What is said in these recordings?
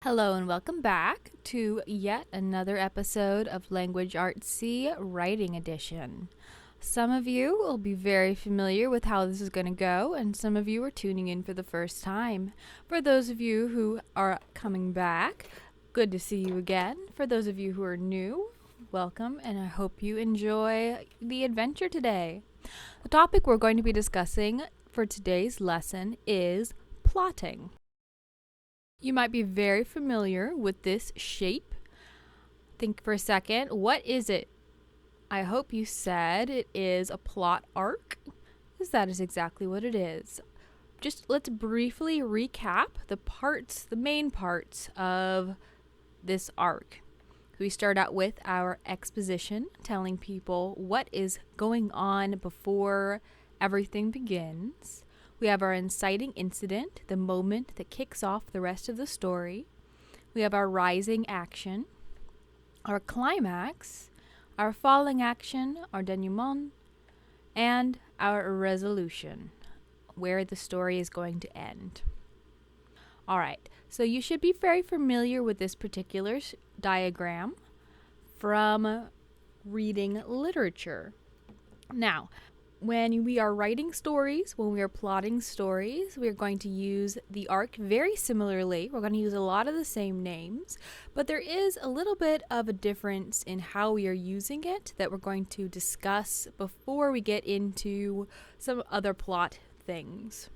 Hello and welcome back to yet another episode of Language Arts C Writing Edition. Some of you will be very familiar with how this is going to go, and some of you are tuning in for the first time. For those of you who are coming back, good to see you again. For those of you who are new, welcome, and I hope you enjoy the adventure today. The topic we're going to be discussing for today's lesson is plotting. You might be very familiar with this shape. Think for a second, what is it? I hope you said it is a plot arc, because that is exactly what it is. Just let's briefly recap the main parts of this arc. We start out with our exposition, telling people what is going on before everything begins. We have our inciting incident, the moment that kicks off the rest of the story. We have our rising action, our climax, our falling action, our denouement, and our resolution, where the story is going to end. Alright, so you should be very familiar with this particular diagram from reading literature. Now, when we are writing stories, when we are plotting stories, we are going to use the arc very similarly. We're going to use a lot of the same names, but there is a little bit of a difference in how we are using it that we're going to discuss before we get into some other plot things.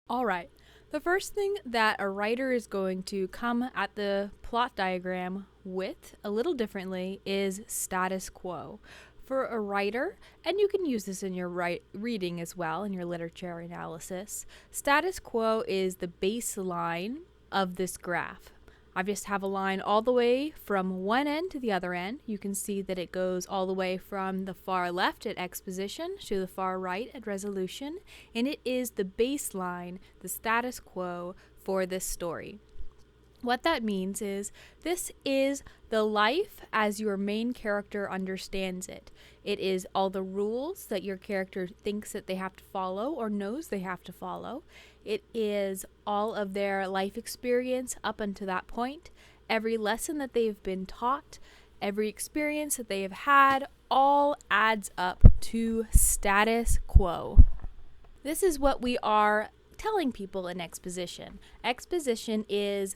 Alright, the first thing that a writer is going to come at the plot diagram with a little differently is status quo. For a writer, and you can use this in your reading as well, in your literature analysis, status quo is the baseline of this graph. I just have a line all the way from one end to the other end. You can see that it goes all the way from the far left at exposition to the far right at resolution, and it is the baseline, the status quo for this story. What that means is this is the life as your main character understands it. It is all the rules that your character thinks that they have to follow or knows they have to follow. It is all of their life experience up until that point. Every lesson that they've been taught, every experience that they have had, all adds up to status quo. This is what we are telling people in exposition. Exposition is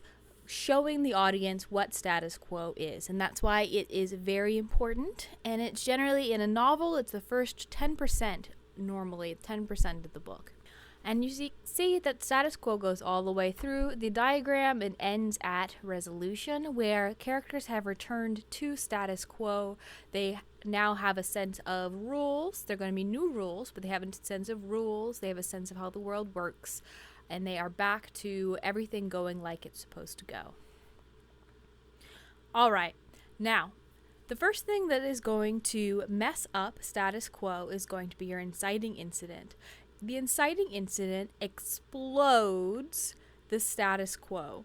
showing the audience what status quo is, and that's why it is very important. And it's generally, in a novel, it's the first 10%, normally 10% of the book. And you see that status quo goes all the way through the diagram and ends at resolution, where characters have returned to status quo. They now have a sense of rules. They're going to be new rules, but they have a sense of rules. They have a sense of how the world works, and they are back to everything going like it's supposed to go. All right, now, the first thing that is going to mess up status quo is going to be your inciting incident. The inciting incident explodes the status quo.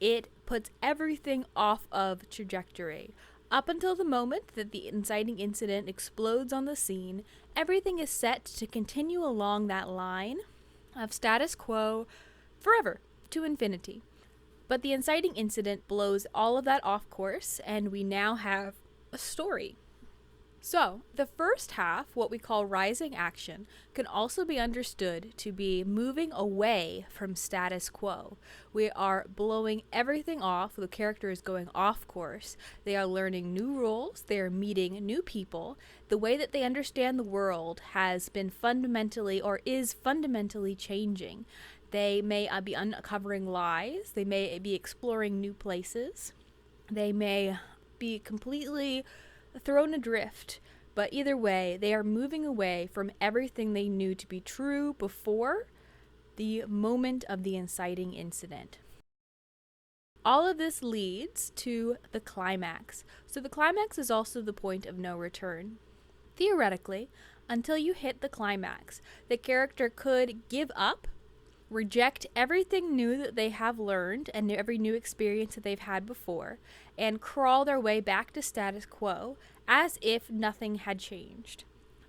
It puts everything off of trajectory. Up until the moment that the inciting incident explodes on the scene, everything is set to continue along that line of status quo forever, to infinity. But the inciting incident blows all of that off course, and we now have a story. So, the first half, what we call rising action, can also be understood to be moving away from status quo. We are blowing everything off. The character is going off course. They are learning new rules. They are meeting new people. The way that they understand the world has been fundamentally, or is fundamentally, changing. They may be uncovering lies. They may be exploring new places. They may be completely thrown adrift, but either way, they are moving away from everything they knew to be true before the moment of the inciting incident. All of this leads to the climax. So the climax is also the point of no return. Theoretically, until you hit the climax, the character could give up, reject everything new that they have learned and every new experience that they've had before, and crawl their way back to status quo as if nothing had changed.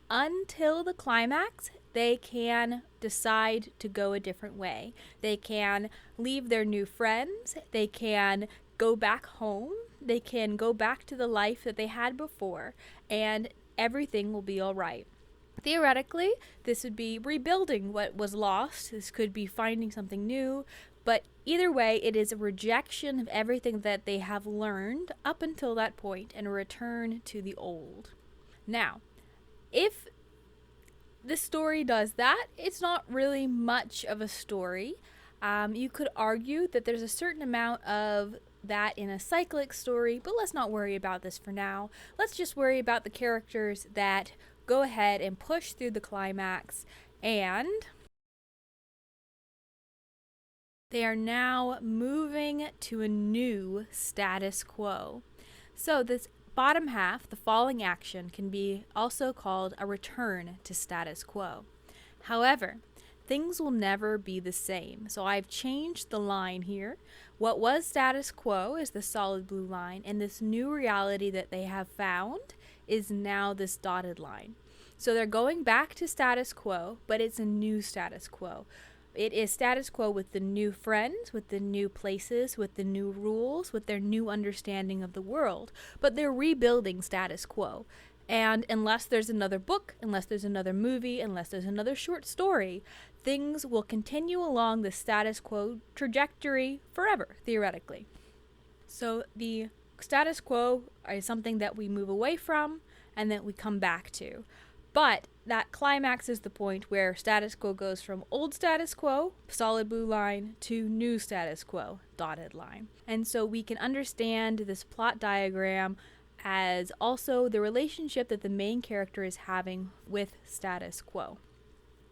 Until the climax, they can decide to go a different way. They can leave their new friends. They can go back home. They can go back to the life that they had before, and everything will be all right. Theoretically, this would be rebuilding what was lost. This could be finding something new. But either way, it is a rejection of everything that they have learned up until that point and a return to the old. Now, if the story does that, it's not really much of a story. You could argue that there's a certain amount of that in a cyclic story, but let's not worry about this for now. Let's just worry about the characters that go ahead and push through the climax, and they are now moving to a new status quo. So this bottom half, the falling action, can be also called a return to status quo. However, things will never be the same. So I've changed the line here. What was status quo is the solid blue line, and this new reality that they have found is now this dotted line. So they're going back to status quo, but it's a new status quo. It is status quo with the new friends, with the new places, with the new rules, with their new understanding of the world. But they're rebuilding status quo. And unless there's another book, unless there's another movie, unless there's another short story, things will continue along the status quo trajectory forever, theoretically. So the status quo is something that we move away from and that we come back to. But that climax is the point where status quo goes from old status quo, solid blue line, to new status quo, dotted line. And so we can understand this plot diagram as also the relationship that the main character is having with status quo,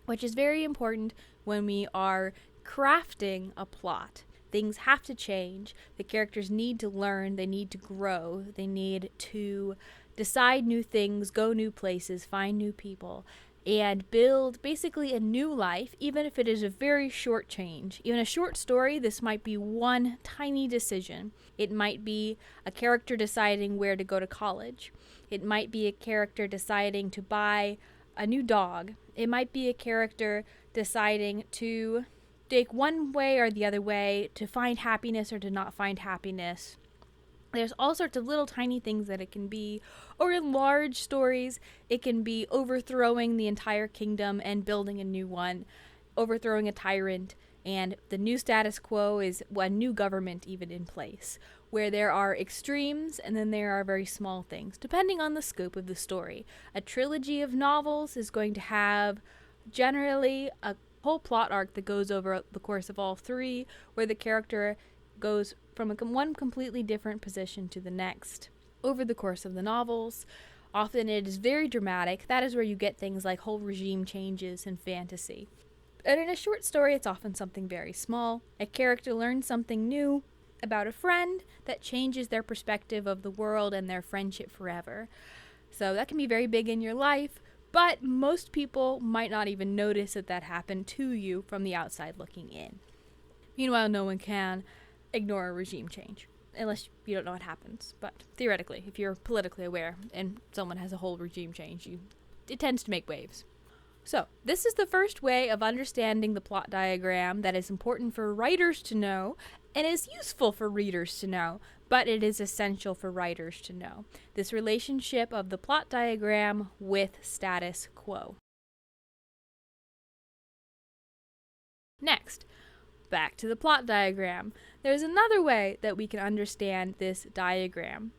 which is very important when we are crafting a plot. Things have to change. The characters need to learn. They need to grow. They need to decide new things, go new places, find new people, and build basically a new life, even if it is a very short change. Even a short story, this might be one tiny decision. It might be a character deciding where to go to college. It might be a character deciding to buy a new dog. It might be a character deciding to take one way or the other way, to find happiness or to not find happiness. There's all sorts of little tiny things that it can be. Or in large stories, it can be overthrowing the entire kingdom and building a new one, overthrowing a tyrant, and the new status quo is a new government even in place, where there are extremes and then there are very small things, depending on the scope of the story. A trilogy of novels is going to have generally a whole plot arc that goes over the course of all three, where the character goes from one completely different position to the next over the course of the novels. Often it is very dramatic. That is where you get things like whole regime changes in fantasy. And in a short story, it's often something very small. A character learns something new about a friend that changes their perspective of the world and their friendship forever. So that can be very big in your life, but most people might not even notice that that happened to you from the outside looking in. Meanwhile, no one can ignore a regime change, unless you don't know what happens. But theoretically, if you're politically aware and someone has a whole regime change, it tends to make waves. So, this is the first way of understanding the plot diagram that is important for writers to know and is useful for readers to know, but it is essential for writers to know. This relationship of the plot diagram with status quo. Next, back to the plot diagram. There's another way that we can understand this diagram.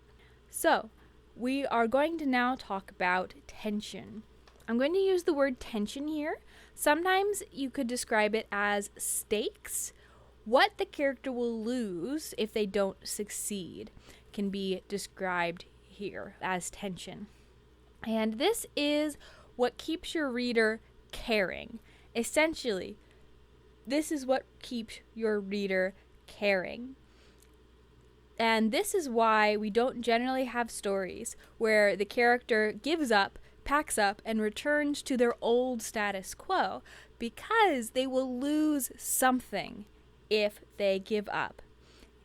So, we are going to now talk about tension. I'm going to use the word tension here. Sometimes you could describe it as stakes. What the character will lose if they don't succeed can be described here as tension. And this is what keeps your reader caring. Essentially, this is what keeps your reader caring. And this is why we don't generally have stories where the character gives up, packs up, and returns to their old status quo, because they will lose something if they give up.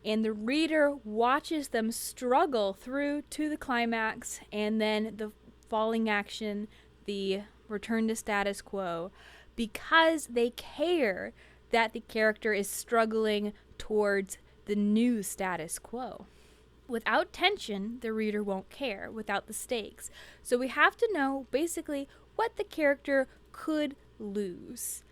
And the reader watches them struggle through to the climax, and then the falling action, the return to status quo. because they care that the character is struggling towards the new status quo. Without tension, the reader won't care, without the stakes. So we have to know basically what the character could lose.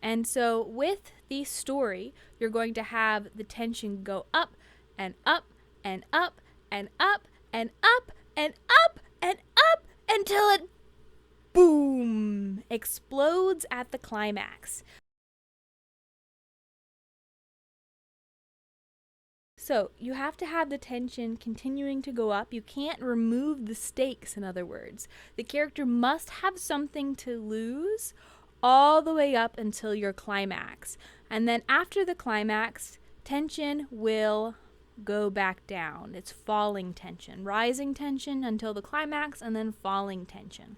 And so with the story, you're going to have the tension go up and up and up and up and up and up and up until it, boom, explodes at the climax. So you have to have the tension continuing to go up. You can't remove the stakes, in other words. The character must have something to lose all the way up until your climax. And then after the climax, tension will go back down. It's falling tension, rising tension until the climax, and then falling tension.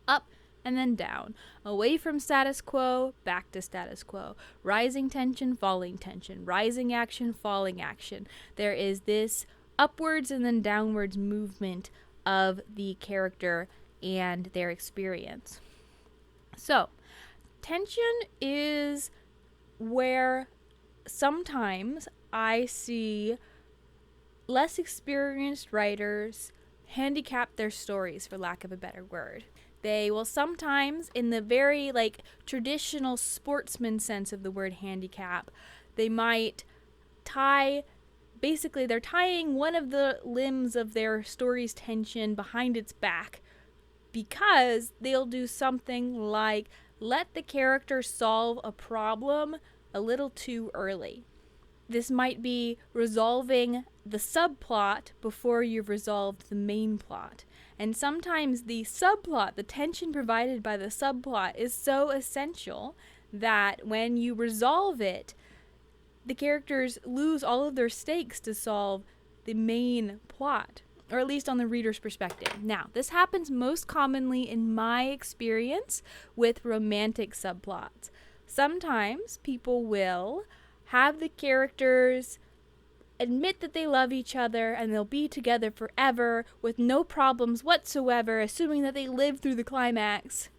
Up and then down, away from status quo, back to status quo, rising tension, falling tension, rising action, falling action. There is this upwards and then downwards movement of the character and their experience. So, tension is where sometimes I see less experienced writers handicap their stories, for lack of a better word. They will sometimes, in the very traditional sportsman sense of the word handicap, they might they're tying one of the limbs of their story's tension behind its back, because they'll do something like let the character solve a problem a little too early. This might be resolving the subplot before you've resolved the main plot. And sometimes the subplot, the tension provided by the subplot, is so essential that when you resolve it, the characters lose all of their stakes to solve the main plot, or at least on the reader's perspective. Now, this happens most commonly in my experience with romantic subplots. Sometimes people will have the characters admit that they love each other and they'll be together forever with no problems whatsoever, assuming that they live through the climax.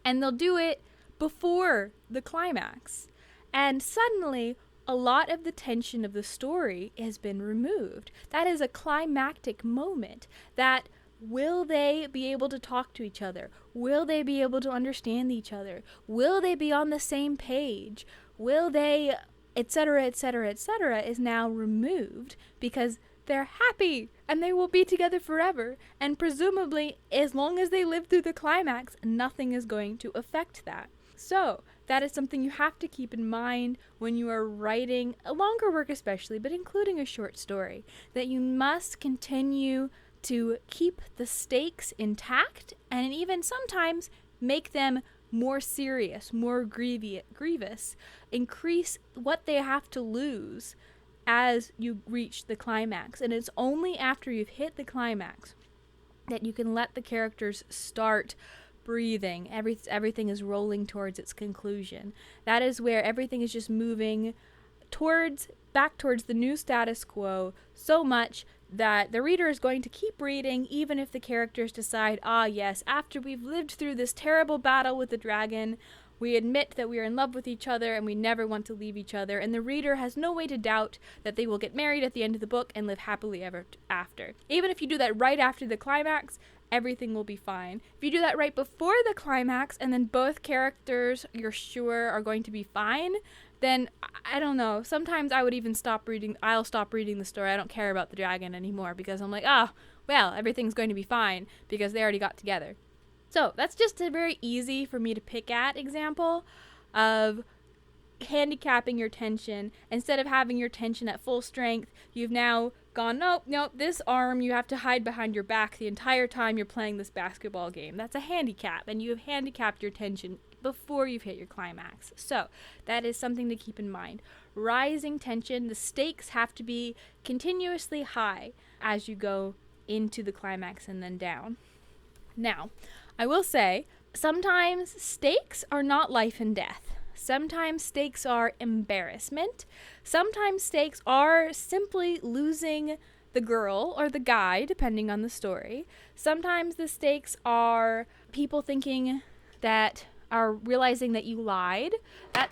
And they'll do it before the climax. And suddenly, a lot of the tension of the story has been removed. That is a climactic moment. That will they be able to talk to each other? Will they be able to understand each other? Will they be on the same page? Will they, etc., etc., etc., is now removed because they're happy and they will be together forever. And presumably, as long as they live through the climax, nothing is going to affect that. So, that is something you have to keep in mind when you are writing a longer work especially, but including a short story, that you must continue to keep the stakes intact and even sometimes make them more serious, more grievous, increase what they have to lose as you reach the climax. And it's only after you've hit the climax that you can let the characters start breathing. Everything is rolling towards its conclusion. That is where everything is just moving back towards the new status quo so much that the reader is going to keep reading even if the characters decide, yes, after we've lived through this terrible battle with the dragon, we admit that we are in love with each other and we never want to leave each other, and the reader has no way to doubt that they will get married at the end of the book and live happily ever after. Even if you do that right after the climax, everything will be fine. If you do that right before the climax and then both characters you're sure are going to be fine, then I don't know. Sometimes I would even stop reading. I'll stop reading the story. I don't care about the dragon anymore because I'm like, well, everything's going to be fine because they already got together. So that's just a very easy for me to pick at example of handicapping your tension. Instead of having your tension at full strength, you've now gone, nope, this arm you have to hide behind your back the entire time you're playing this basketball game. That's a handicap, and you have handicapped your tension before you've hit your climax. So that is something to keep in mind. Rising tension, the stakes have to be continuously high as you go into the climax and then down. Now, I will say, sometimes stakes are not life and death. Sometimes stakes are embarrassment. Sometimes stakes are simply losing the girl or the guy, depending on the story. Sometimes the stakes are people thinking that are realizing that you lied.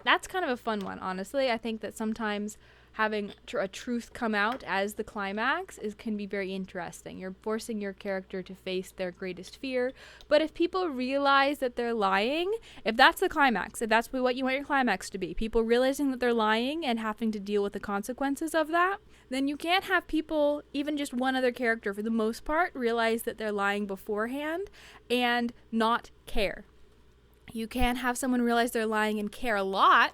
That's kind of a fun one, honestly. I think that sometimes having a truth come out as the climax can be very interesting. You're forcing your character to face their greatest fear. But if people realize that they're lying, if that's the climax, if that's what you want your climax to be, people realizing that they're lying and having to deal with the consequences of that, then you can't have people, even just one other character for the most part, realize that they're lying beforehand and not care. You can't have someone realize they're lying and care a lot.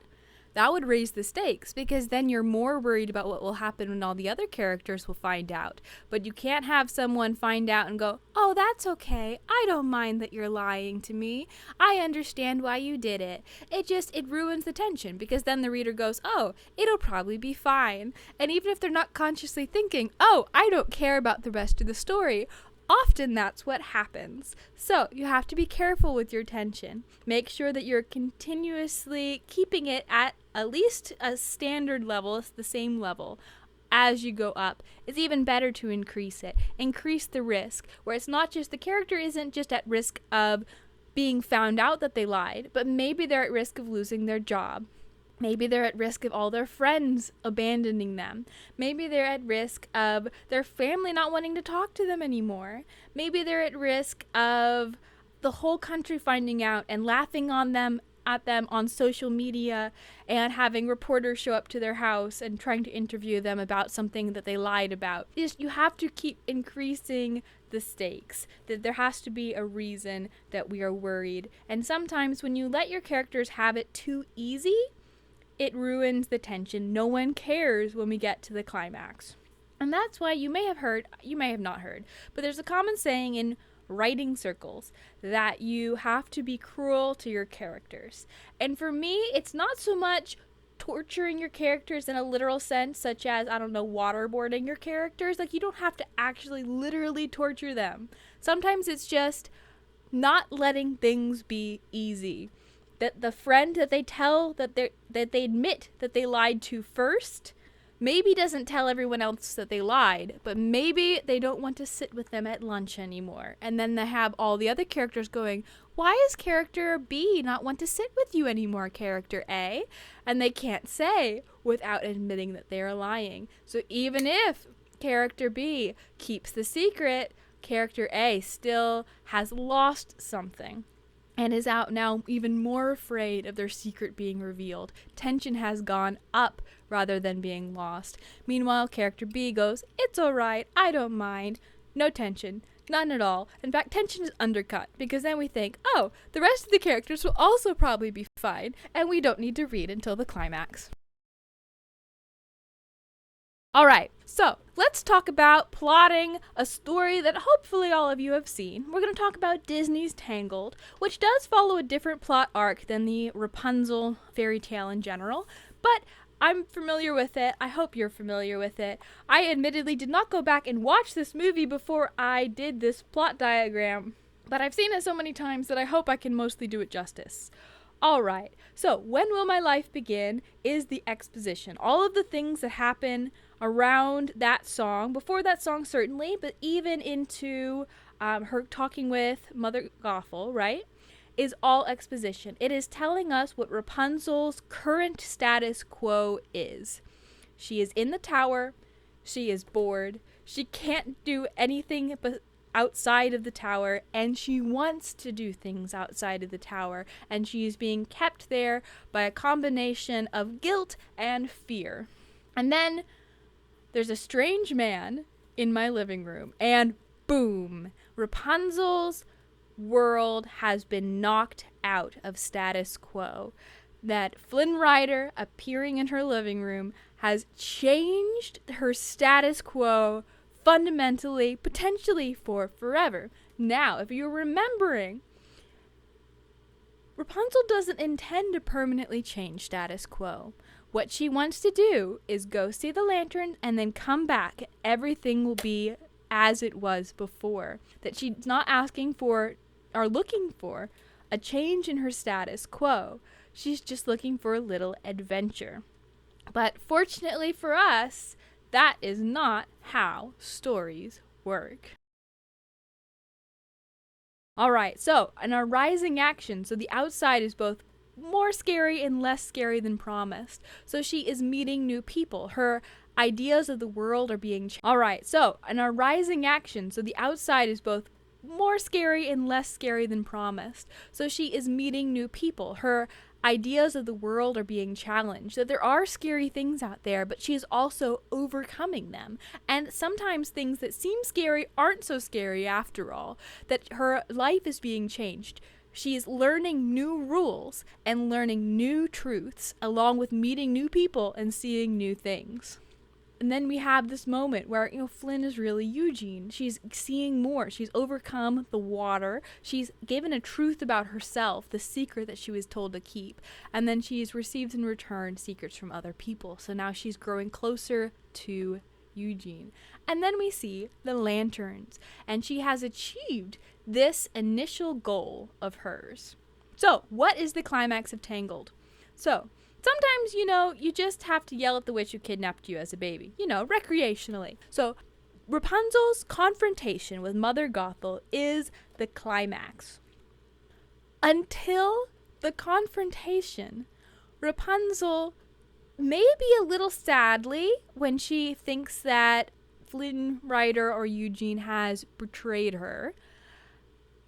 That would raise the stakes, because then you're more worried about what will happen when all the other characters will find out. But you can't have someone find out and go, oh, that's okay. I don't mind that you're lying to me. I understand why you did it. It ruins the tension, because then the reader goes, oh, it'll probably be fine. And even if they're not consciously thinking, oh, I don't care about the rest of the story, often that's what happens. So you have to be careful with your tension. Make sure that you're continuously keeping it at least a standard level, it's the same level. As you go up, it's even better to increase it. Increase the risk, where it's not just the character isn't just at risk of being found out that they lied, but maybe they're at risk of losing their job. Maybe they're at risk of all their friends abandoning them. Maybe they're at risk of their family not wanting to talk to them anymore. Maybe they're at risk of the whole country finding out and laughing at them on social media and having reporters show up to their house and trying to interview them about something that they lied about. You have to keep increasing the stakes, that there has to be a reason that we are worried. And sometimes when you let your characters have it too easy, it ruins the tension. No one cares when we get to the climax. And that's why you may have not heard, but there's a common saying in writing circles that you have to be cruel to your characters. And for me, it's not so much torturing your characters in a literal sense, such as, waterboarding your characters. Like, you don't have to actually literally torture them. Sometimes it's just not letting things be easy. That the friend that they tell that they admit that they lied to first maybe doesn't tell everyone else that they lied, but maybe they don't want to sit with them at lunch anymore. And then they have all the other characters going, why is character B not want to sit with you anymore, character A? And they can't say without admitting that they're lying. So even if character B keeps the secret, character A still has lost something and is out now even more afraid of their secret being revealed. Tension has gone up rather than being lost. Meanwhile, character B goes, it's alright, I don't mind. No tension. None at all. In fact, tension is undercut, because then we think, oh, the rest of the characters will also probably be fine, and we don't need to read until the climax. Alright, so let's talk about plotting a story that hopefully all of you have seen. We're going to talk about Disney's Tangled, which does follow a different plot arc than the Rapunzel fairy tale in general, but I'm familiar with it. I hope you're familiar with it. I admittedly did not go back and watch this movie before I did this plot diagram, but I've seen it so many times that I hope I can mostly do it justice. Alright, so When Will My Life Begin is the exposition. All of the things that happen around that song, before that song certainly, but even into her talking with Mother Gothel, right, is all exposition. It is telling us what Rapunzel's current status quo is. She is in the tower, she is bored, she can't do anything but outside of the tower, and she wants to do things outside of the tower, and she is being kept there by a combination of guilt and fear. And then there's a strange man in my living room, and boom, Rapunzel's world has been knocked out of status quo. That Flynn Rider appearing in her living room has changed her status quo fundamentally, potentially for forever. Now, if you're remembering, Rapunzel doesn't intend to permanently change status quo. What she wants to do is go see the lantern and then come back. Everything will be as it was before. That she's not asking for or looking for a change in her status quo. She's just looking for a little adventure. But fortunately for us, that is not how stories work. All right, so in our rising action, so the outside is both more scary and less scary than promised. So she is meeting new people. Her ideas of the world are being All right, so in our rising action, so the outside is both more scary and less scary than promised. So she is meeting new people. Her ideas of the world are being challenged. That there are scary things out there, but she is also overcoming them. And sometimes things that seem scary aren't so scary after all. That her life is being changed. She's learning new rules and learning new truths, along with meeting new people and seeing new things. And then we have this moment where, Flynn is really Eugene. She's seeing more. She's overcome the water. She's given a truth about herself, the secret that she was told to keep. And then she's received in return secrets from other people. So now she's growing closer to Eugene. And then we see the lanterns. And she has achieved this initial goal of hers. So, what is the climax of Tangled? So, sometimes, you just have to yell at the witch who kidnapped you as a baby, recreationally. So Rapunzel's confrontation with Mother Gothel is the climax. Until the confrontation, Rapunzel, maybe a little sadly, when she thinks that Flynn Rider or Eugene has betrayed her,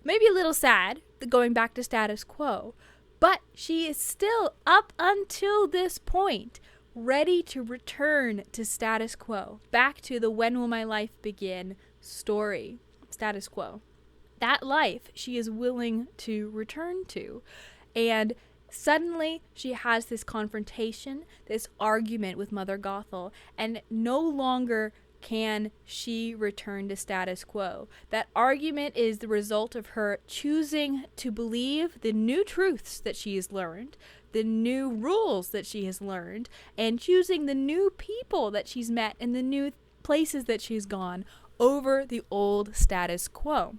maybe a little sad, going back to status quo, but she is still, up until this point, ready to return to status quo. Back to the when will my life begin story. Status quo. That life she is willing to return to. And suddenly she has this confrontation, this argument with Mother Gothel, and no longer can she return to status quo. That argument is the result of her choosing to believe the new truths that she has learned, the new rules that she has learned, and choosing the new people that she's met and the new places that she's gone over the old status quo.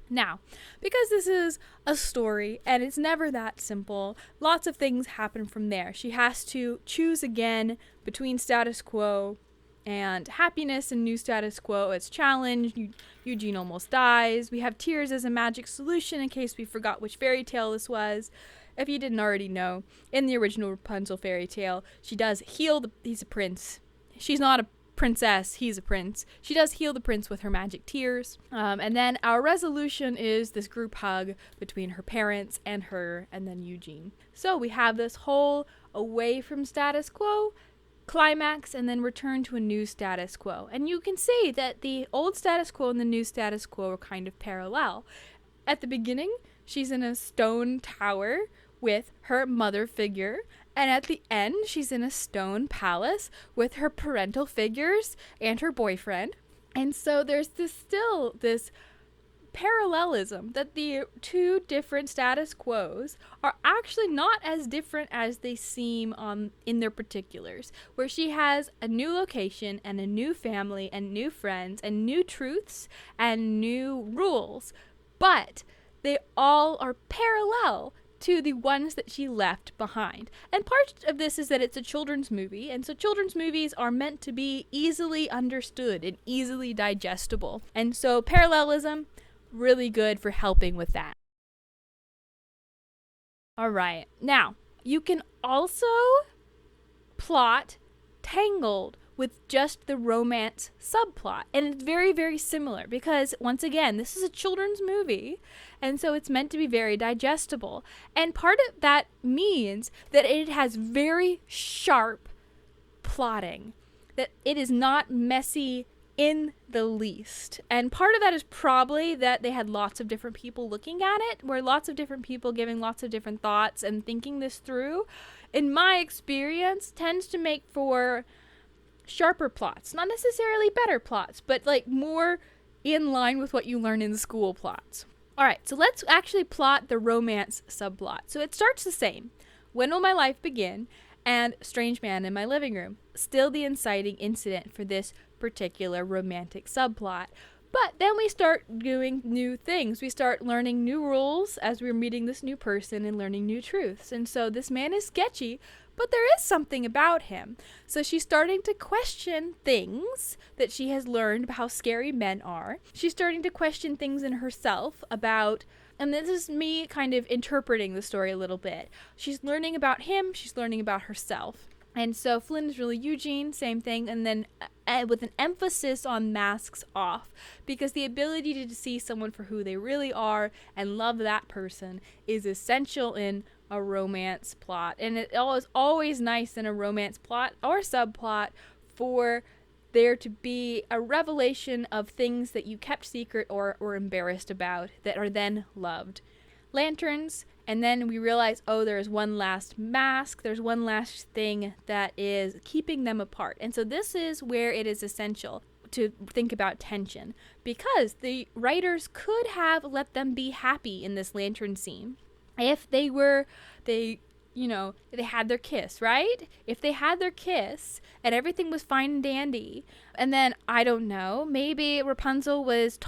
Now, because this is a story and it's never that simple, lots of things happen from there. She has to choose again between status quo and happiness and new status quo. It's challenged. Eugene almost dies. We have tears as a magic solution in case we forgot which fairy tale this was. If you didn't already know, in the original Rapunzel fairy tale, she does heal he's a prince. She's not a princess, he's a prince. She does heal the prince with her magic tears. And then our resolution is this group hug between her parents and her and then Eugene. So we have this whole away from status quo climax and then return to a new status quo. And you can see that the old status quo and the new status quo are kind of parallel. At the beginning, she's in a stone tower with her mother figure, and at the end, she's in a stone palace with her parental figures and her boyfriend. And so there's this parallelism that the two different status quos are actually not as different as they seem in their particulars, where she has a new location and a new family and new friends and new truths and new rules, but they all are parallel to the ones that she left behind. And part of this is that it's a children's movie, and so children's movies are meant to be easily understood and easily digestible. And so parallelism, really good for helping with that. All right. Now, you can also plot Tangled with just the romance subplot. And it's very, very similar because, once again, this is a children's movie, and so it's meant to be very digestible. And part of that means that it has very sharp plotting, that it is not messy in the least. And part of that is probably that they had lots of different people looking at it, where lots of different people giving lots of different thoughts and thinking this through, in my experience, tends to make for sharper plots. Not necessarily better plots, but like more in line with what you learn in school plots. All right, so let's actually plot the romance subplot. So it starts the same. When will my life begin? And strange man in my living room. Still the inciting incident for this particular romantic subplot. But then we start doing new things. We start learning new rules as we're meeting this new person and learning new truths. And so this man is sketchy, but there is something about him. So she's starting to question things that she has learned about how scary men are. She's starting to question things in herself about And this is me kind of interpreting the story a little bit. She's learning about him, she's learning about herself. And so Flynn is really Eugene, same thing, and then with an emphasis on masks off, because the ability to see someone for who they really are and love that person is essential in a romance plot. And it is always nice in a romance plot or subplot for there to be a revelation of things that you kept secret or were embarrassed about that are then loved. Lanterns, and then we realize, oh, there's one last mask, there's one last thing that is keeping them apart. And so this is where it is essential to think about tension, because the writers could have let them be happy in this lantern scene if they had their kiss, right? If they had their kiss and everything was fine and dandy, and then, I don't know, maybe Rapunzel was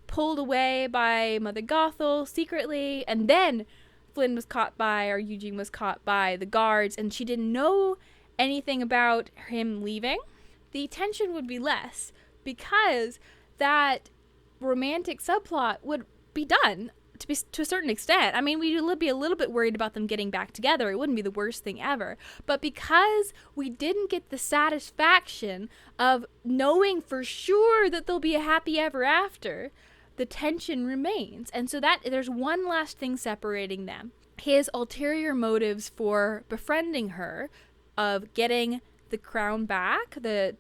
pulled away by Mother Gothel secretly, and then Flynn was caught by, or Eugene was caught by the guards, and she didn't know anything about him leaving, the tension would be less, because that romantic subplot would be done to a certain extent. I mean, we'd be a little bit worried about them getting back together. It wouldn't be the worst thing ever. But because we didn't get the satisfaction of knowing for sure that there'll be a happy ever after, the tension remains. And so that there's one last thing separating them. His ulterior motives for befriending her, of getting the crown back, the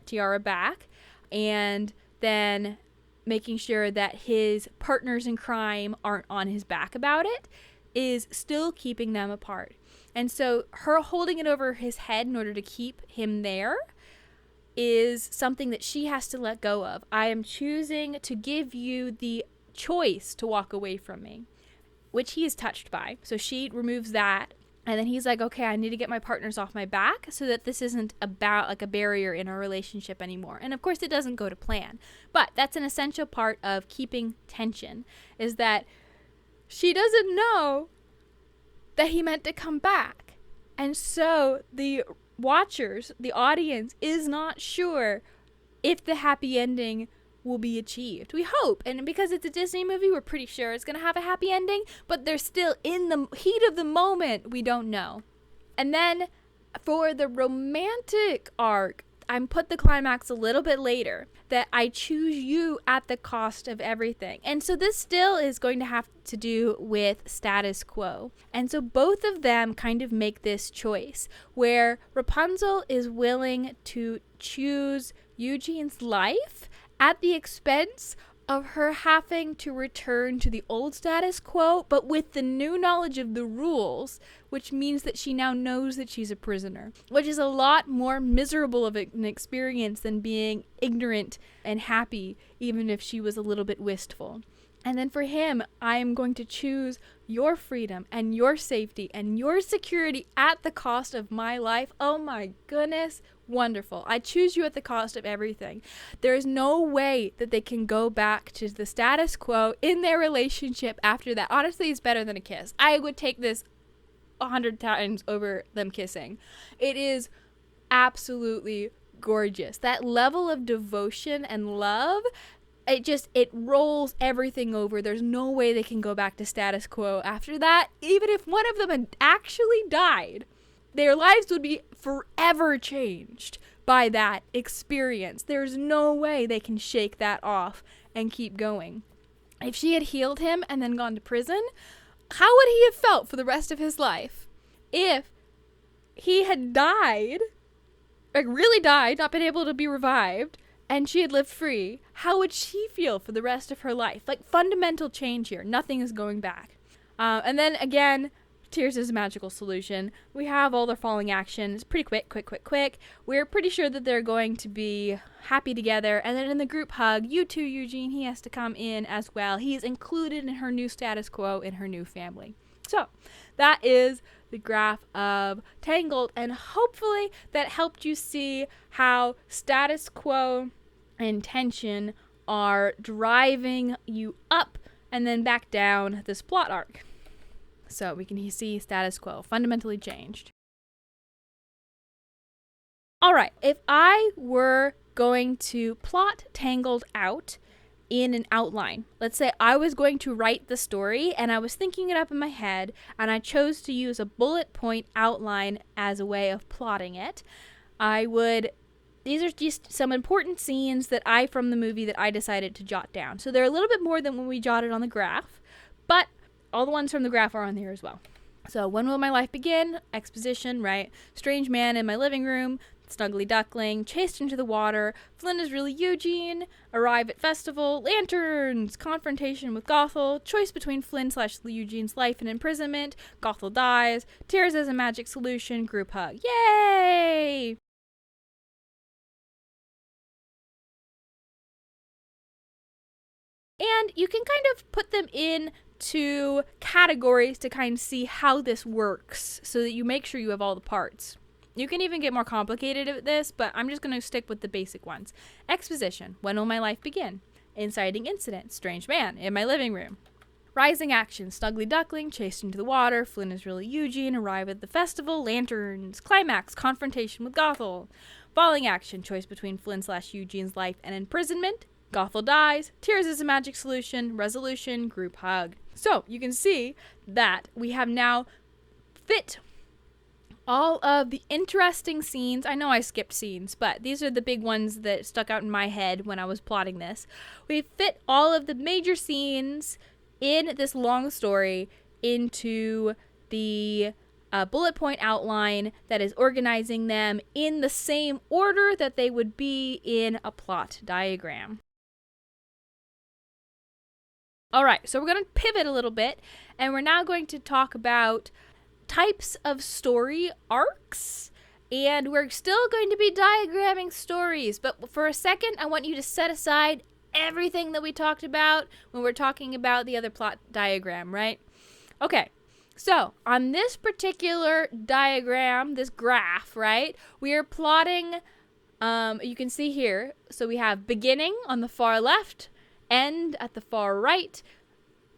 tiara back, and then making sure that his partners in crime aren't on his back about it, is still keeping them apart. And so her holding it over his head in order to keep him there is something that she has to let go of. I am choosing to give you the choice to walk away from me, which he is touched by. So she removes that. And then he's like, okay, I need to get my partners off my back so that this isn't about a barrier in our relationship anymore. And of course it doesn't go to plan, but that's an essential part of keeping tension, is that she doesn't know that he meant to come back. And so the watchers, the audience, is not sure if the happy ending will be achieved. We hope, and because it's a Disney movie, we're pretty sure it's going to have a happy ending, but they're still in the heat of the moment, we don't know. And then for the romantic arc, I'm put the climax a little bit later, that I choose you at the cost of everything. And so this still is going to have to do with status quo. And so both of them kind of make this choice where Rapunzel is willing to choose Eugene's life at the expense of her having to return to the old status quo, but with the new knowledge of the rules, which means that she now knows that she's a prisoner, which is a lot more miserable of an experience than being ignorant and happy, even if she was a little bit wistful. And then for him, I am going to choose your freedom and your safety and your security at the cost of my life. Oh my goodness, wonderful. I choose you at the cost of everything. There is no way that they can go back to the status quo in their relationship after that. Honestly, it's better than a kiss. I would take this 100 times over them kissing. It is absolutely gorgeous. That level of devotion and love, it rolls everything over. There's no way they can go back to status quo after that. Even if one of them had actually died, their lives would be forever changed by that experience. There's no way they can shake that off and keep going. If she had healed him and then gone to prison, how would he have felt for the rest of his life? If he had died, really died, not been able to be revived, and she had lived free, how would she feel for the rest of her life? Fundamental change here. Nothing is going back. And then again, tears is a magical solution. We have all their falling action. It's pretty quick. We're pretty sure that they're going to be happy together. And then in the group hug, you too, Eugene, he has to come in as well. He's included in her new status quo in her new family. So that is the graph of Tangled, and hopefully that helped you see how status quo and tension are driving you up and then back down this plot arc. So we can see status quo fundamentally changed. All right, if I were going to plot Tangled out in an outline. Let's say I was going to write the story and I was thinking it up in my head and I chose to use a bullet point outline as a way of plotting it. These are just some important scenes from the movie that I decided to jot down. So they're a little bit more than when we jotted on the graph, but all the ones from the graph are on there as well. So when will my life begin? Exposition, right? Strange man in my living room. Snuggly duckling, chased into the water, Flynn is really Eugene, arrive at festival, lanterns, confrontation with Gothel, choice between Flynn/Eugene's life and imprisonment, Gothel dies, tears as a magic solution, group hug. Yay! And you can kind of put them in to categories to kind of see how this works so that you make sure you have all the parts. You can even get more complicated with this, but I'm just going to stick with the basic ones. Exposition. When will my life begin? Inciting incident. Strange man in my living room. Rising action. Snuggly duckling, chased into the water. Flynn is really Eugene, arrive at the festival. Lanterns. Climax. Confrontation with Gothel. Falling action. Choice between Flynn/Eugene's life and imprisonment. Gothel dies. Tears is a magic solution. Resolution. Group hug. So you can see that we have now fit all of the interesting scenes. I know I skipped scenes, but these are the big ones that stuck out in my head when I was plotting this. We fit all of the major scenes in this long story into the bullet point outline that is organizing them in the same order that they would be in a plot diagram. All right, so we're going to pivot a little bit, and we're now going to talk about types of story arcs, and we're still going to be diagramming stories, but for a second I want you to set aside everything that we talked about when we're talking about the other plot diagram, right? Okay, so on this particular diagram, this graph, right, we are plotting, you can see here, so we have beginning on the far left, end at the far right.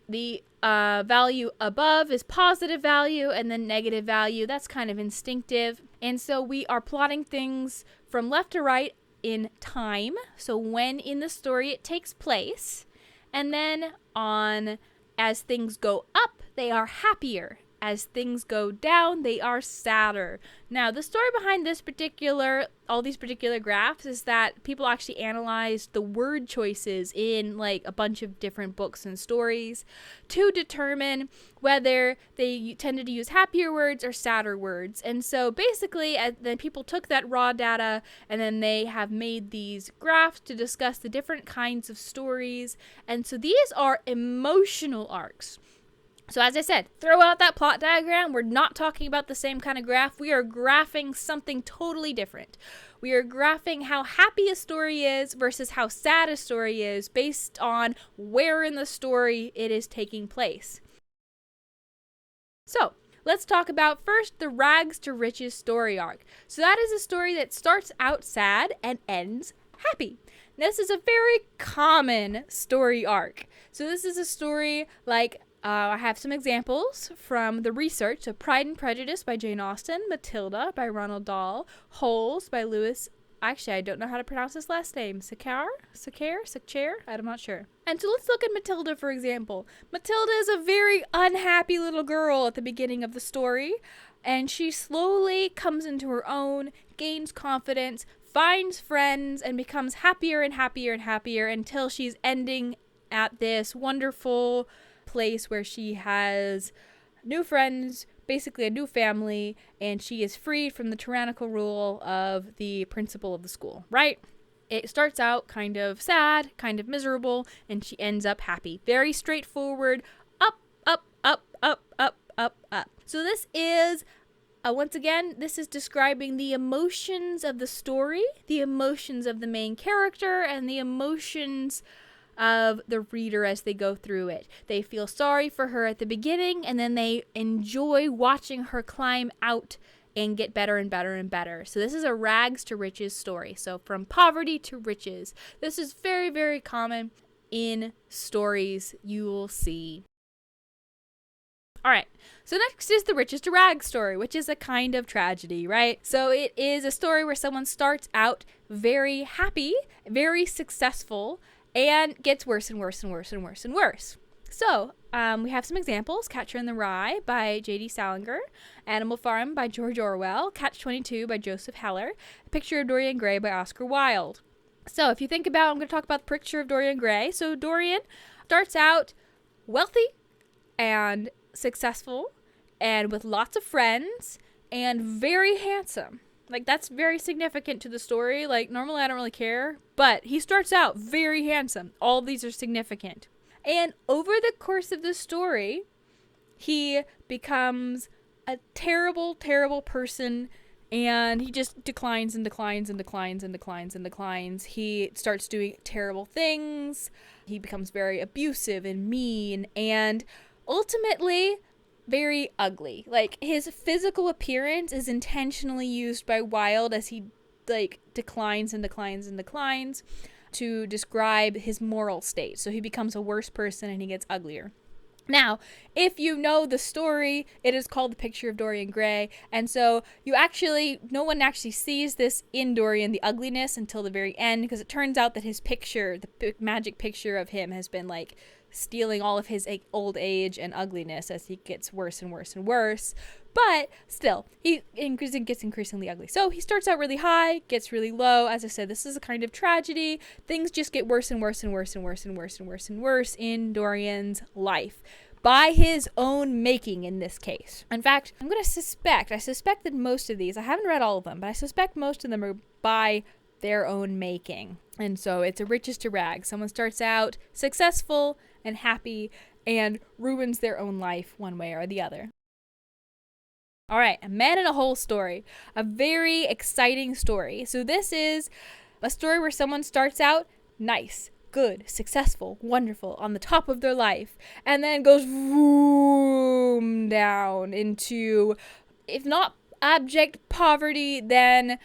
The value above is positive value, and then negative value. That's kind of instinctive. And so we are plotting things from left to right in time. So when in the story it takes place. And then as things go up, they are happier. As things go down, they are sadder. Now, the story behind all these particular graphs is that people actually analyzed the word choices in like a bunch of different books and stories to determine whether they tended to use happier words or sadder words. And so basically, then people took that raw data and then they have made these graphs to discuss the different kinds of stories. And so these are emotional arcs. So as I said, throw out that plot diagram. We're not talking about the same kind of graph. We are graphing something totally different. We are graphing how happy a story is versus how sad a story is based on where in the story it is taking place. So let's talk about first the rags to riches story arc. So that is a story that starts out sad and ends happy. This is a very common story arc. So this is a story like I have some examples from the research. So Pride and Prejudice by Jane Austen, Matilda by Ronald Dahl, Holes by Lewis. Actually, I don't know how to pronounce his last name. Sacher? I'm not sure. And so let's look at Matilda, for example. Matilda is a very unhappy little girl at the beginning of the story, and she slowly comes into her own, gains confidence, finds friends, and becomes happier and happier and happier until she's ending at this wonderful place where she has new friends, basically a new family, and she is freed from the tyrannical rule of the principal of the school, right? It starts out kind of sad, kind of miserable, and she ends up happy. Very straightforward, up, up, up, up, up, up, up. So this is, once again, this is describing the emotions of the story, the emotions of the main character, and the emotions of the reader as they go through it. They feel sorry for her at the beginning, and then they enjoy watching her climb out and get better and better and better. So this is a rags to riches story. So from poverty to riches. This is very, very common in stories you will see. All right, so next is the riches to rags story, which is a kind of tragedy, right? So it is a story where someone starts out very happy, very successful, and gets worse and worse and worse and worse and worse. So, we have some examples. Catcher in the Rye by J.D. Salinger, Animal Farm by George Orwell, Catch-22 by Joseph Heller, A Picture of Dorian Gray by Oscar Wilde. So if you think about, I'm going to talk about the picture of Dorian Gray. So Dorian starts out wealthy and successful and with lots of friends and very handsome. Like, that's very significant to the story. Like, normally I don't really care, but he starts out very handsome. All of these are significant. And over the course of the story, he becomes a terrible, terrible person, and he just declines and declines and declines and declines and declines. He starts doing terrible things. He becomes very abusive and mean, and ultimately very ugly. Like, his physical appearance is intentionally used by Wilde as he, like, declines and declines and declines to describe his moral state. So he becomes a worse person and he gets uglier. Now, if you know the story, it is called The Picture of Dorian Gray, and so no one actually sees this in Dorian, the ugliness, until the very end, because it turns out that his picture, the magic picture of him, has been, like, stealing all of his old age and ugliness as he gets worse and worse and worse. But still, he gets increasingly ugly. So he starts out really high, gets really low. As I said, this is a kind of tragedy. Things just get worse and worse and worse and worse and worse and worse and worse in Dorian's life. By his own making in this case. In fact, I suspect that most of these, I haven't read all of them, but I suspect most of them are by their own making. And so it's a riches to rags. Someone starts out successful and happy and ruins their own life one way or the other. All right, A Man in a Hole story. A very exciting story. So this is a story where someone starts out nice, good, successful, wonderful, on the top of their life, and then goes boom down into, if not abject poverty, then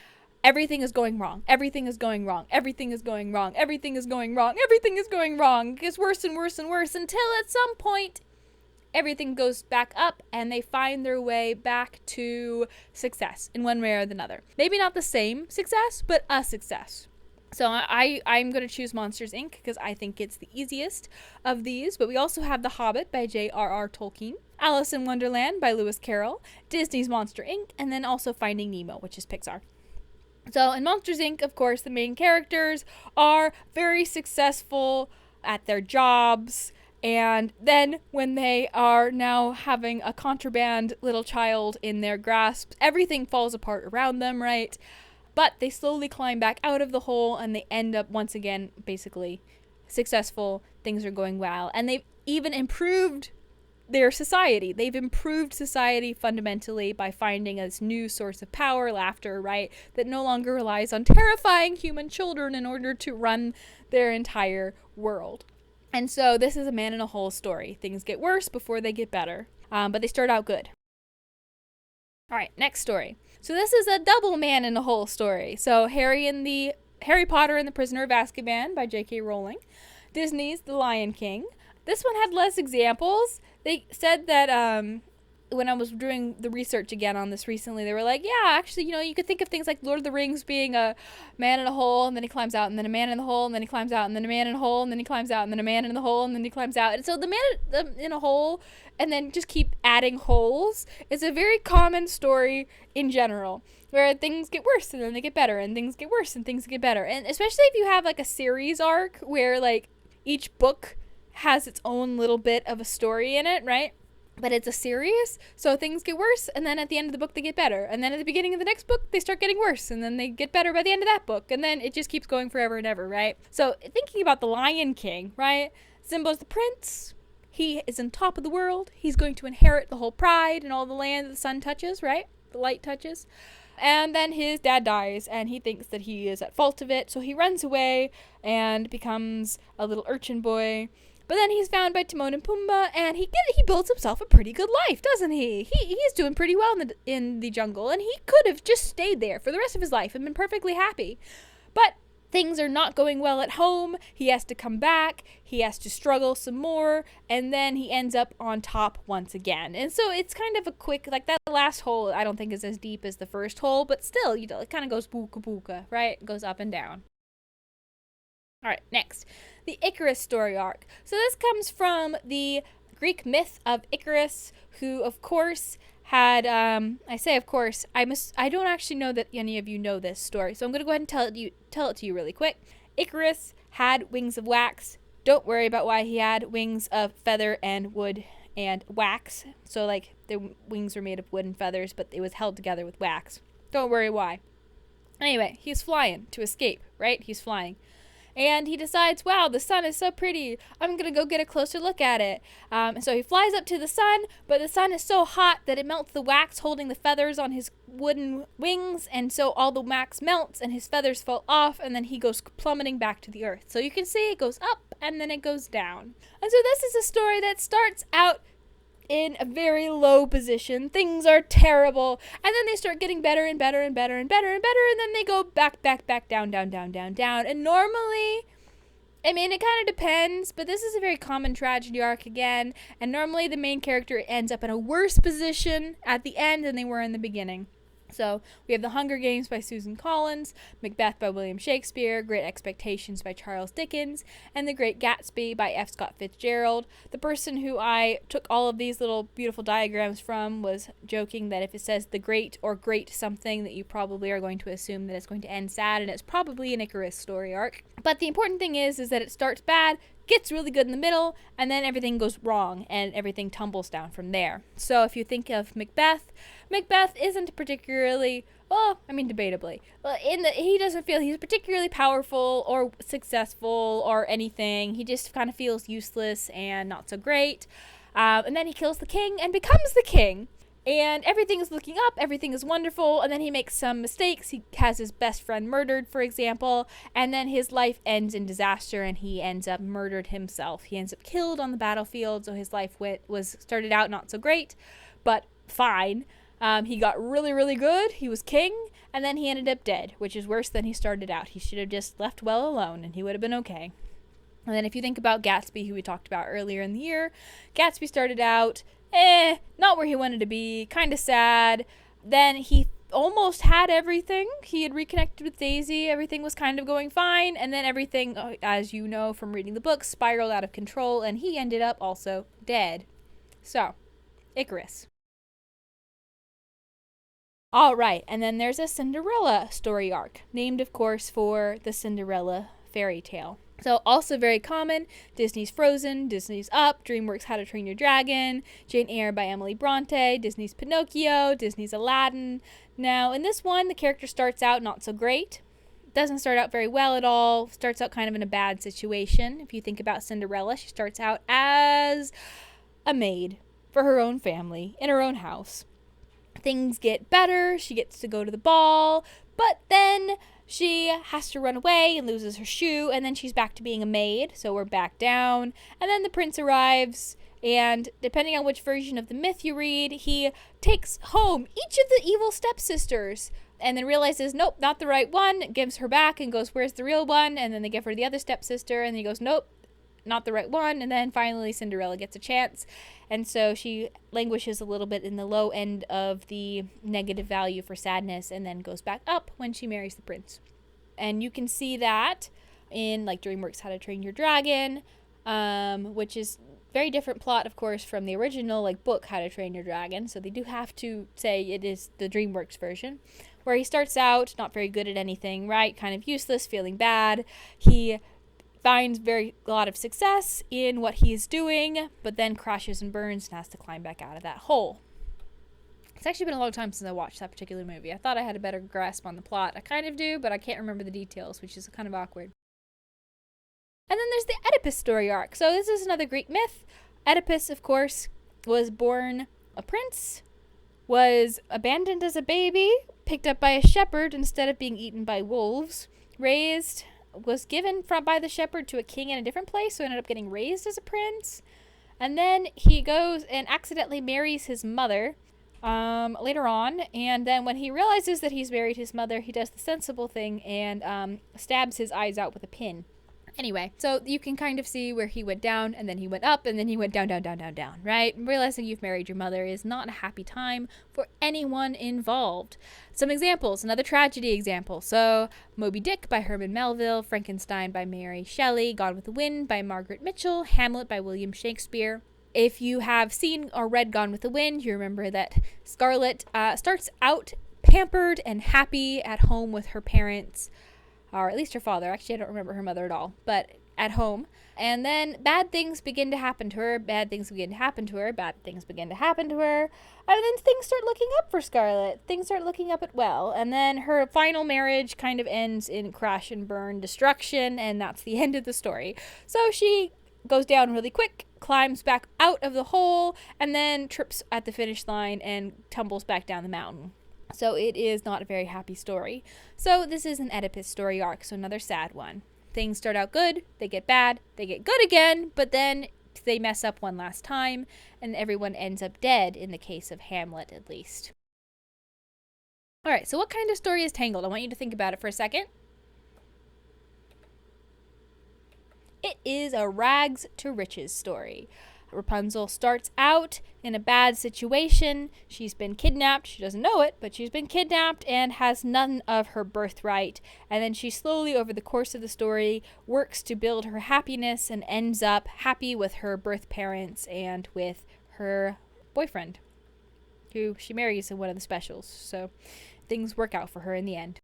everything is going wrong. Everything is going wrong. Everything is going wrong. Everything is going wrong. Everything is going wrong. It gets worse and worse and worse until at some point everything goes back up and they find their way back to success in one way or another. Maybe not the same success, but a success. So I'm going to choose Monsters, Inc. because I think it's the easiest of these. But we also have The Hobbit by J.R.R. Tolkien, Alice in Wonderland by Lewis Carroll, Disney's Monster, Inc., and then also Finding Nemo, which is Pixar. So in Monsters, Inc., of course, the main characters are very successful at their jobs. And then when they are now having a contraband little child in their grasp, everything falls apart around them, right? But they slowly climb back out of the hole and they end up once again basically successful. Things are going well. And they've even improved their society. They've improved society fundamentally by finding this new source of power, laughter, right? That no longer relies on terrifying human children in order to run their entire world. And so this is A Man in a Hole story. Things get worse before they get better. But they start out good. All right, next story. So this is a double Man in a Hole story. So Harry Potter and the Prisoner of Azkaban by J.K. Rowling. Disney's The Lion King. This one had less examples. They said that when I was doing the research again on this recently, they were like, yeah, actually, you could think of things like Lord of the Rings being a man in a hole, and then he climbs out, and then a man in the hole, and then he climbs out, and then a man in a hole, and then he climbs out, and then a man in the hole, and then he climbs out. And so the man in a hole, and then just keep adding holes, is a very common story in general, where things get worse, and then they get better, and things get worse, and things get better. And especially if you have, like, a series arc, where, like, each book has its own little bit of a story in it, right? But it's a series, so things get worse, and then at the end of the book they get better, and then at the beginning of the next book they start getting worse, and then they get better by the end of that book, and then it just keeps going forever and ever, right? So thinking about The Lion King, right? Simba's the prince. He is on top of the world. He's going to inherit the whole pride and all the land that the sun touches, right? The light touches. And then his dad dies, and he thinks that he is at fault of it, so he runs away and becomes a little urchin boy. But then he's found by Timon and Pumbaa, and he builds himself a pretty good life, doesn't he? He's doing pretty well in the jungle, and he could have just stayed there for the rest of his life and been perfectly happy. But things are not going well at home. He has to come back. He has to struggle some more, and then he ends up on top once again. And so it's kind of a quick, like that last hole I don't think is as deep as the first hole, but still, it kind of goes booka booka, right? It goes up and down. All right, next, the Icarus story arc. So this comes from the Greek myth of Icarus, who, of course, had I say of course, I don't actually know that any of you know this story, so I'm gonna go ahead and tell it to you really quick. Icarus had wings of wax. Don't worry about why he had wings of feather and wood and wax. So like the wings were made of wood and feathers, but it was held together with wax. Don't worry why. Anyway, he's flying to escape, right? He's flying. And he decides, wow, the sun is so pretty. I'm going to go get a closer look at it. So he flies up to the sun, but the sun is so hot that it melts the wax holding the feathers on his wooden wings. And so all the wax melts and his feathers fall off, and then he goes plummeting back to the earth. So you can see it goes up and then it goes down. And so this is a story that starts out in a very low position. Things are terrible. And then they start getting better and better and better and better and better. And then they go back down, down, down, down, down. And normally, I mean, it kind of depends, but this is a very common tragedy arc again. And normally the main character ends up in a worse position at the end than they were in the beginning. So we have The Hunger Games by Susan Collins, Macbeth by William Shakespeare, Great Expectations by Charles Dickens, and The Great Gatsby by F. Scott Fitzgerald. The person who I took all of these little beautiful diagrams from was joking that if it says the great or great something, that you probably are going to assume that it's going to end sad, and it's probably an Icarus story arc. But the important thing is that it starts bad, gets really good in the middle, and then everything goes wrong and everything tumbles down from there. So if you think of Macbeth isn't particularly, well, I mean debatably, he doesn't feel he's particularly powerful or successful or anything. He just kind of feels useless and not so great. And then he kills the king and becomes the king. And everything is looking up, everything is wonderful, and then he makes some mistakes. He has his best friend murdered, for example, and then his life ends in disaster and he ends up murdered himself. He ends up killed on the battlefield, so his life started out not so great, but fine. He got really, really good. He was king, and then he ended up dead, which is worse than he started out. He should have just left well alone, and he would have been okay. And then if you think about Gatsby, who we talked about earlier in the year, Gatsby started out not where he wanted to be, kind of sad. Then he almost had everything. He had reconnected with Daisy. Everything was kind of going fine. And then everything, as you know from reading the book, spiraled out of control. And he ended up also dead. So, Icarus. All right. And then there's a Cinderella story arc, named, of course, for the Cinderella fairy tale. So also very common, Disney's Frozen, Disney's Up, DreamWorks' How to Train Your Dragon, Jane Eyre by Emily Bronte, Disney's Pinocchio, Disney's Aladdin. Now in this one, the character starts out not so great. Doesn't start out very well at all, starts out kind of in a bad situation. If you think about Cinderella, she starts out as a maid for her own family, in her own house. Things get better, she gets to go to the ball, but then she has to run away and loses her shoe, and then she's back to being a maid, so we're back down. And then the prince arrives, and depending on which version of the myth you read, he takes home each of the evil stepsisters, and then realizes, nope, not the right one, gives her back and goes, where's the real one? And then they give her the other stepsister, and then he goes, nope, not the right one. And then finally Cinderella gets a chance, and so she languishes a little bit in the low end of the negative value for sadness, and then goes back up when she marries the prince. And you can see that in like DreamWorks' How to Train Your Dragon, which is very different plot, of course, from the original like book How to Train Your Dragon, so they do have to say it is the DreamWorks version, where he starts out not very good at anything, right? Kind of useless, feeling bad. He finds a lot of success in what he is doing, but then crashes and burns and has to climb back out of that hole. It's actually been a long time since I watched that particular movie. I thought I had a better grasp on the plot. I kind of do, but I can't remember the details, which is kind of awkward. And then there's the Oedipus story arc. So this is another Greek myth. Oedipus, of course, was born a prince, was abandoned as a baby, picked up by a shepherd instead of being eaten by wolves, was given by the shepherd to a king in a different place, so ended up getting raised as a prince. And then he goes and accidentally marries his mother later on, and then when he realizes that he's married his mother, he does the sensible thing and stabs his eyes out with a pin. Anyway, so you can kind of see where he went down and then he went up and then he went down, down, down, down, down, right? Realizing you've married your mother is not a happy time for anyone involved. Some examples, another tragedy example. So Moby Dick by Herman Melville, Frankenstein by Mary Shelley, Gone with the Wind by Margaret Mitchell, Hamlet by William Shakespeare. If you have seen or read Gone with the Wind, you remember that Scarlett starts out pampered and happy at home with her parents, or at least her father. Actually, I don't remember her mother at all, but at home. And then bad things begin to happen to her, bad things begin to happen to her, bad things begin to happen to her. And then things start looking up for Scarlett. Things start looking up at well. And then her final marriage kind of ends in crash and burn destruction, and that's the end of the story. So she goes down really quick, climbs back out of the hole, and then trips at the finish line and tumbles back down the mountain. So it is not a very happy story. So this is an Oedipus story arc, so another sad one. Things start out good, they get bad, they get good again, but then they mess up one last time, and everyone ends up dead, in the case of Hamlet at least. Alright, so what kind of story is Tangled? I want you to think about it for a second. It is a rags to riches story. Rapunzel starts out in a bad situation. She's been kidnapped. She doesn't know it, but she's been kidnapped and has none of her birthright. And then she slowly, over the course of the story, works to build her happiness and ends up happy with her birth parents and with her boyfriend, who she marries in one of the specials. So things work out for her in the end.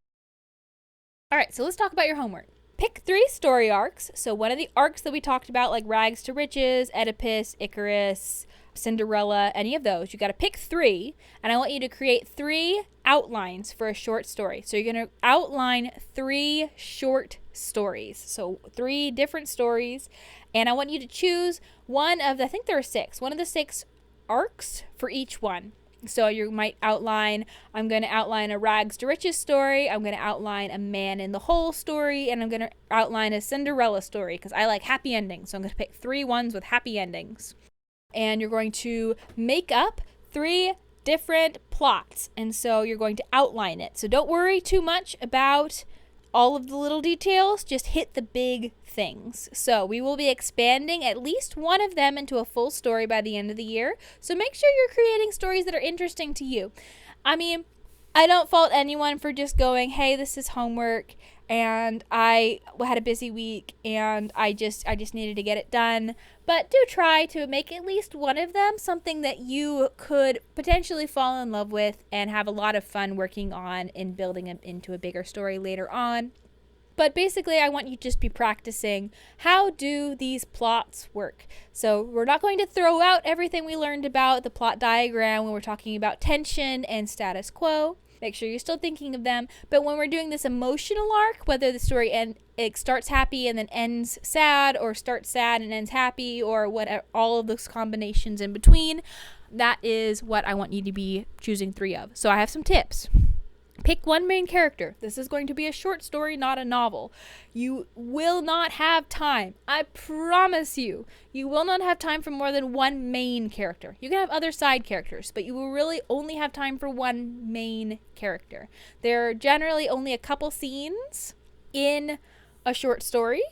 All right, so let's talk about your homework. Pick 3 story arcs. So one of the arcs that we talked about, like Rags to Riches, Oedipus, Icarus, Cinderella, any of those, you got to pick 3. And I want you to create 3 outlines for a short story. So you're going to outline 3 short stories. So 3 different stories. And I want you to choose one of the, I think there are 6, one of the 6 arcs for each one. So you might outline, I'm going to outline a Rags to Riches story, I'm going to outline a Man in the Hole story, and I'm going to outline a Cinderella story because I like happy endings. So I'm going to pick 3 ones with happy endings. And you're going to make up 3 different plots. And so you're going to outline it. So don't worry too much about all of the little details, just hit the big things. So we will be expanding at least one of them into a full story by the end of the year. So make sure you're creating stories that are interesting to you. I mean, I don't fault anyone for just going, hey, this is homework and I had a busy week and I just needed to get it done. But do try to make at least one of them something that you could potentially fall in love with and have a lot of fun working on and building it into a bigger story later on. But basically, I want you to just be practicing, how do these plots work? So we're not going to throw out everything we learned about the plot diagram when we're talking about tension and status quo. Make sure you're still thinking of them. But when we're doing this emotional arc, whether the story it starts happy and then ends sad, or starts sad and ends happy, or whatever, all of those combinations in between, that is what I want you to be choosing 3 of. So I have some tips. Pick 1 main character. This is going to be a short story, not a novel. You will not have time. I promise you. You will not have time for more than 1 main character. You can have other side characters, but you will really only have time for 1 main character. There are generally only a couple scenes in a short story,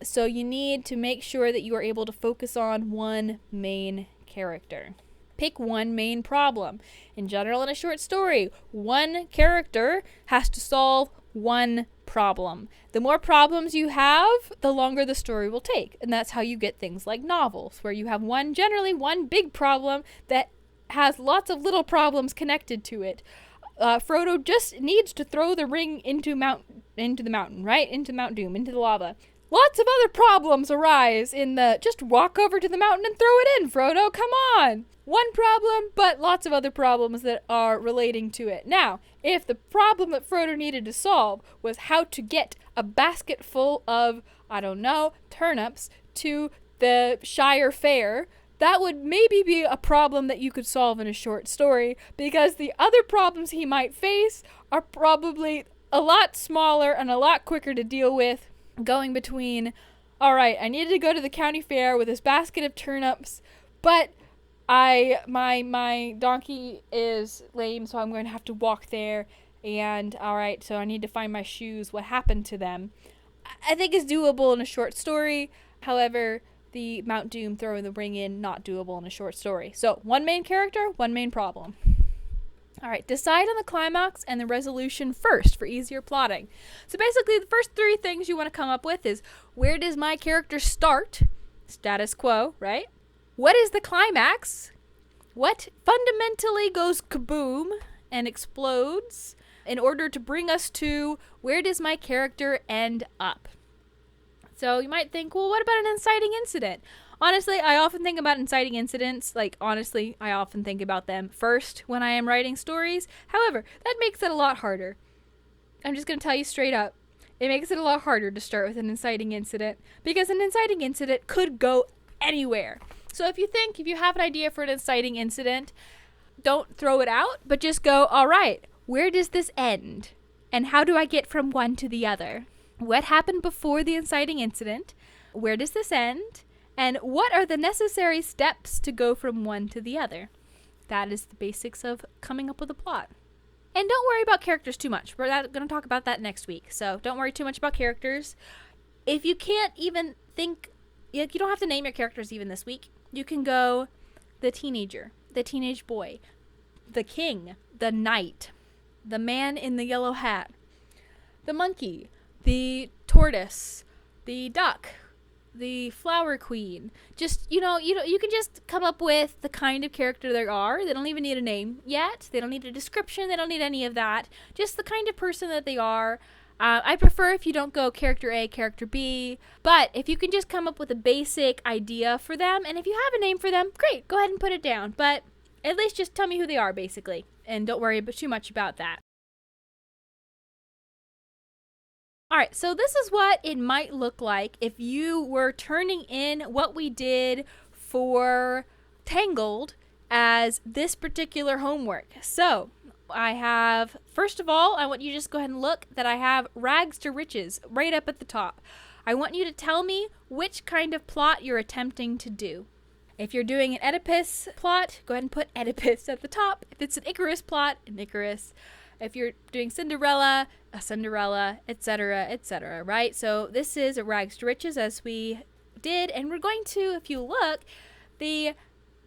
so you need to make sure that you are able to focus on 1 main character. Pick 1 main problem. In general, in a short story, 1 character has to solve 1 problem. The more problems you have, the longer the story will take. And that's how you get things like novels, where you have generally one big problem that has lots of little problems connected to it. Frodo just needs to throw the ring into the mountain, right? Into Mount Doom, into the lava. Lots of other problems arise in just walk over to the mountain and throw it in, Frodo, come on! 1 problem, but lots of other problems that are relating to it. Now, if the problem that Frodo needed to solve was how to get a basket full of, I don't know, turnips to the Shire Fair, that would maybe be a problem that you could solve in a short story, because the other problems he might face are probably a lot smaller and a lot quicker to deal with, going between, all right, I needed to go to the county fair with this basket of turnips, but my donkey is lame, so I'm going to have to walk there, and all right, so I need to find my shoes. What happened to them? I think is doable in a short story. However, the Mount Doom throwing the ring in, not doable in a short story. So, one main character, one main problem. All right, decide on the climax and the resolution first for easier plotting. So basically, the first three things you want to come up with is, where does my character start? Status quo, right? What is the climax? What fundamentally goes kaboom and explodes in order to bring us to, where does my character end up? So you might think, well, what about an inciting incident? Honestly, I often think about inciting incidents. I often think about them first when I am writing stories. However, that makes it a lot harder. I'm just going to tell you straight up. It makes it a lot harder to start with an inciting incident because an inciting incident could go anywhere. So if you have an idea for an inciting incident, don't throw it out, but just go, all right, where does this end? And how do I get from one to the other? What happened before the inciting incident? Where does this end? And what are the necessary steps to go from one to the other? That is the basics of coming up with a plot. And don't worry about characters too much. We're going to talk about that next week. So don't worry too much about characters. If you can't even think, you don't have to name your characters even this week. You can go the teenager, the teenage boy, the king, the knight, the man in the yellow hat, the monkey, the tortoise, the duck, the flower queen. Just, you can just come up with the kind of character they are. They don't even need a name yet. They don't need a description. They don't need any of that. Just the kind of person that they are. I prefer if you don't go character A, character B, but if you can just come up with a basic idea for them, and if you have a name for them, great, go ahead and put it down. But at least just tell me who they are, basically, and don't worry too much about that. Alright, so this is what it might look like if you were turning in what we did for Tangled as this particular homework. So, I have, first of all, I want you to just go ahead and look that I have rags to riches right up at the top. I want you to tell me which kind of plot you're attempting to do. If you're doing an Oedipus plot, go ahead and put Oedipus at the top. If it's an Icarus plot, an Icarus. If you're doing Cinderella, a Cinderella, etc., right? So this is a rags to riches as we did, and we're going to, if you look, the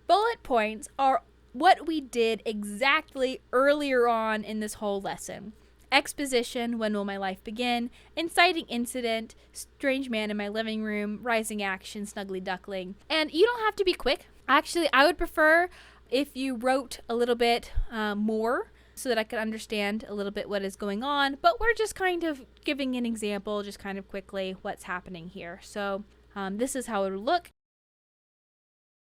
bullet points are what we did exactly earlier on in this whole lesson. Exposition, when will my life begin? Inciting incident, strange man in my living room, rising action, snuggly duckling. And you don't have to be quick. Actually, I would prefer if you wrote a little bit more so that I could understand a little bit what is going on. But we're just kind of giving an example, just kind of quickly what's happening here. So this is how it would look.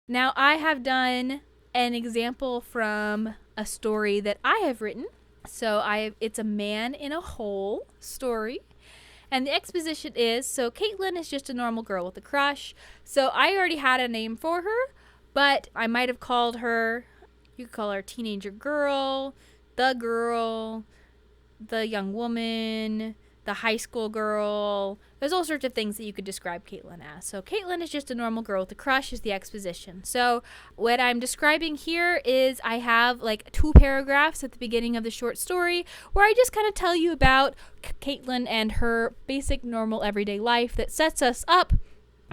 Now, I have done an example from a story that I have written. So it's a man in a hole story. And the exposition is, so Caitlin is just a normal girl with a crush. So I already had a name for her, but I might have called her, you could call her teenager girl, the young woman, the high school girl. There's all sorts of things that you could describe Caitlin as. So Caitlin is just a normal girl with a crush is the exposition. So what I'm describing here is I have like 2 paragraphs at the beginning of the short story where I just kind of tell you about Caitlin and her basic normal everyday life that sets us up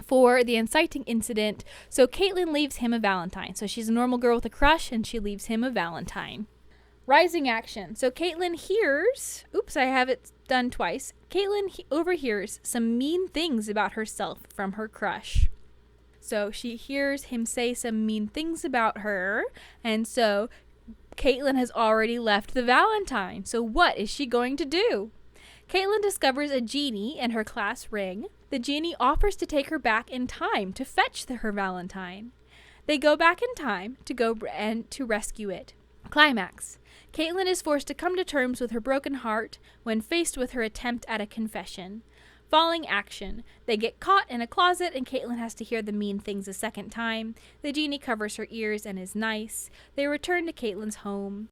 for the inciting incident. So Caitlin leaves him a Valentine. So she's a normal girl with a crush and she leaves him a Valentine. Rising action. So Caitlin hears, I have it done twice. Caitlin overhears some mean things about herself from her crush. So she hears him say some mean things about her, and so Caitlin has already left the Valentine. So what is she going to do? Caitlin discovers a genie in her class ring. The genie offers to take her back in time to fetch her Valentine. They go back in time to rescue it. Climax. Caitlin is forced to come to terms with her broken heart when faced with her attempt at a confession. Falling action. They get caught in a closet and Caitlin has to hear the mean things a second time. The genie covers her ears and is nice. They return to Caitlin's home.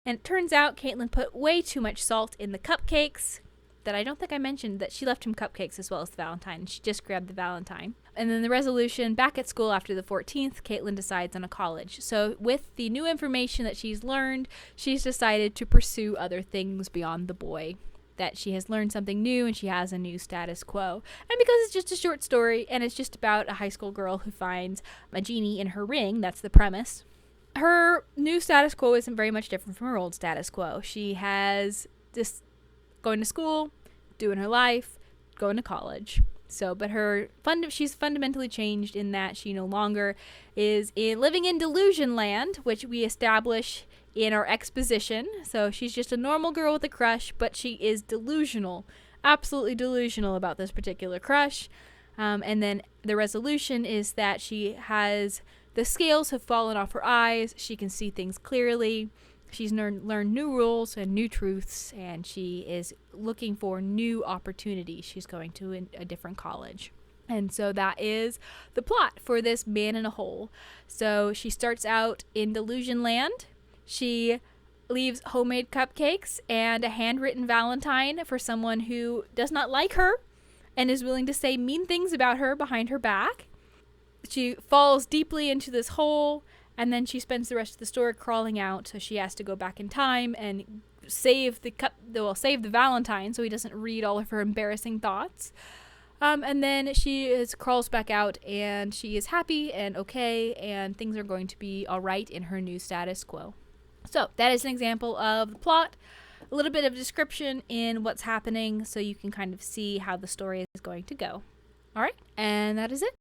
And it turns out Caitlin put way too much salt in the cupcakes. That I don't think I mentioned that she left him cupcakes as well as the Valentine. She just grabbed the Valentine. And then the resolution, back at school after the 14th, Caitlin decides on a college. So with the new information that she's learned, she's decided to pursue other things beyond the boy. that she has learned something new and she has a new status quo. And because it's just a short story and it's just about a high school girl who finds a genie in her ring, that's the premise, her new status quo isn't very much different from her old status quo. She has just going to school, doing her life, going to college. So, but she's fundamentally changed in that she no longer is living in delusion land, which we establish in our exposition. So she's just a normal girl with a crush, but she is delusional, absolutely delusional about this particular crush. And then the resolution is that the scales have fallen off her eyes. She can see things clearly. She's learned new rules and new truths, and she is looking for new opportunities. She's going to a different college. And so that is the plot for this Man in a Hole. So she starts out in delusion land. She leaves homemade cupcakes and a handwritten Valentine for someone who does not like her and is willing to say mean things about her behind her back. She falls deeply into this hole, and then she spends the rest of the story crawling out, so she has to go back in time and save the Valentine so he doesn't read all of her embarrassing thoughts. And then she crawls back out, and she is happy and okay, and things are going to be all right in her new status quo. So that is an example of the plot, a little bit of description in what's happening so you can kind of see how the story is going to go. All right, and that is it.